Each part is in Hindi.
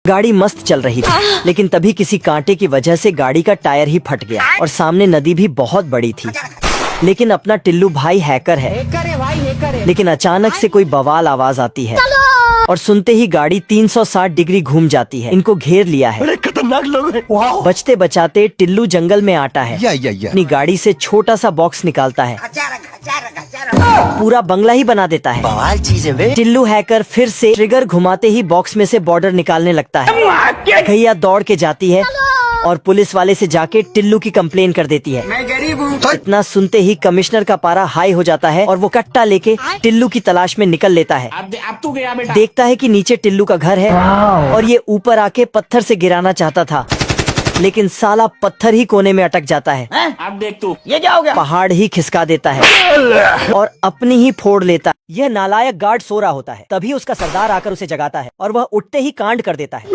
गाड़ी मस्त चल रही थी, लेकिन तभी किसी कांटे की वजह से गाड़ी का टायर ही फट गया और सामने नदी भी बहुत बड़ी थी। लेकिन अपना टिल्लू भाई हैकर है। लेकिन अचानक से कोई बवाल आवाज आती है और सुनते ही गाड़ी 360 डिग्री घूम जाती है। इनको घेर लिया है। बड़े खतरनाक लोग हैं। बचते बचाते टिल्लू जंगल में आता है। अपनी गाड़ी से छोटा सा बॉक्स निकालता है, पूरा बंगला ही बना देता है। बवाल चीज है बे। टिल्लू हैकर फिर से ट्रिगर घुमाते ही बॉक्स में से बॉर्डर निकालने लगता है। भैया दौड़ के जाती है और पुलिस वाले से जाके टिल्लू की कंप्लेन कर देती है। मैं गरीब हूँ। इतना सुनते ही कमिश्नर का पारा हाई हो जाता है और वो कट्टा लेके टिल्लू की तलाश में निकल लेता है। अब तू गया बेटा। देखता है कि नीचे टिल्लू का घर है और ये ऊपर आके पत्थर से गिराना चाहता था, लेकिन साला पत्थर ही कोने में अटक जाता है। अब देख तू, ये क्या हो गया? पहाड़ ही खिसका देता है और अपनी ही फोड़ लेता है। यह नालायक गार्ड सो रहा होता है, तभी उसका सरदार आकर उसे जगाता है और वह उठते ही कांड कर देता है।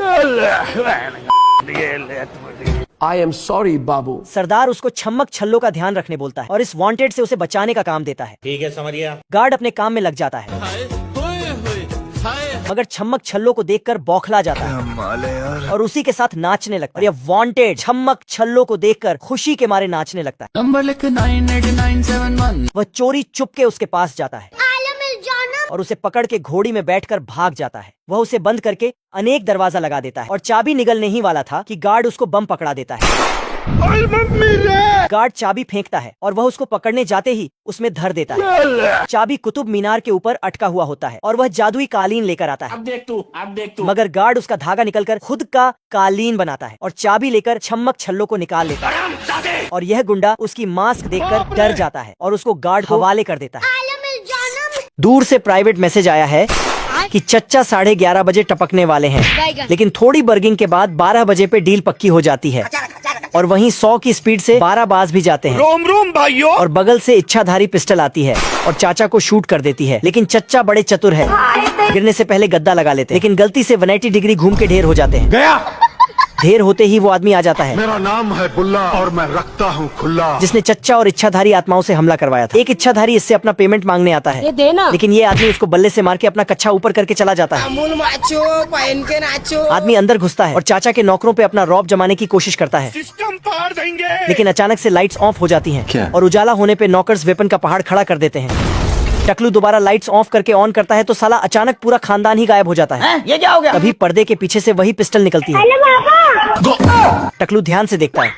I am sorry, बाबू। सरदार उसको छम्मक छल्लों का ध्यान रखने बोलता है और इस वांटेड से उसे बचाने का काम देता है। ठीक है, समझ गया। गार्ड अपने काम में लग जाता है, मगर छम्मक छल्लों को देखकर बौखला जाता है और उसी के साथ नाचने लगता है। और यह वांटेड छम्मक छल्लों को देखकर खुशी के मारे नाचने लगता है। नंबर लिख 98971। वह चोरी चुपके उसके पास जाता है और उसे पकड़ के घोड़ी में बैठकर भाग जाता है। वह उसे बंद करके अनेक दरवाजा लगा देता है और चाबी निगलने ही वाला था कि गार्ड उसको बम पकड़ा देता है। गार्ड चाबी फेंकता है और वह उसको पकड़ने जाते ही उसमें धर देता है। चाबी कुतुब मीनार के ऊपर अटका हुआ होता है और वह जादुई कालीन लेकर आता है। अब देख तू। मगर गार्ड उसका धागा निकलकर खुद का कालीन बनाता है और चाबी लेकर छम्मक छल्लों को निकाल लेता है। और यह गुंडा उसकी मास्क देखकर डर जाता है और उसको गार्ड को हवाले कर देता है। दूर से प्राइवेट मैसेज आया है कि चच्चा 11:30 बजे टपकने वाले हैं, लेकिन थोड़ी बर्गिंग के बाद 12 बजे पे डील पक्की हो जाती है और वहीं 100 की स्पीड से 12 बाज भी जाते हैं। रोम रोम भाइयों। और बगल से इच्छाधारी पिस्टल आती है और चाचा को शूट कर देती है, लेकिन चच्चा बड़े चतुर है, गिरने से पहले गद्दा लगा लेते हैं, लेकिन गलती से 180 डिग्री घूम के ढेर हो जाते हैं। गया। ढेर होते ही वो आदमी आ जाता है मेरा नाम है बुल्ला और मैं रखता हूँ खुला, जिसने चच्चा और इच्छाधारी आत्माओं से हमला करवाया था। एक इच्छाधारी इससे अपना पेमेंट मांगने आता है, लेकिन ये आदमी उसको बल्ले से मार के अपना कच्चा ऊपर करके चला जाता है। पहन के नाचो। आदमी अंदर घुसता है और चाचा के नौकरों पे अपना रौब जमाने की कोशिश करता है, सिस्टम फाड़ देंगे। लेकिन अचानक से लाइट्स ऑफ हो जाती हैं और उजाला होने पे नौकर्स वेपन का पहाड़ खड़ा कर देते हैं। टकलू दोबारा लाइट्स ऑफ करके ऑन करता है तो साला अचानक पूरा खानदान ही गायब हो जाता है। ये क्या हो गया? तभी पर्दे के पीछे से वही पिस्टल निकलती है। टकलू ध्यान से देखता है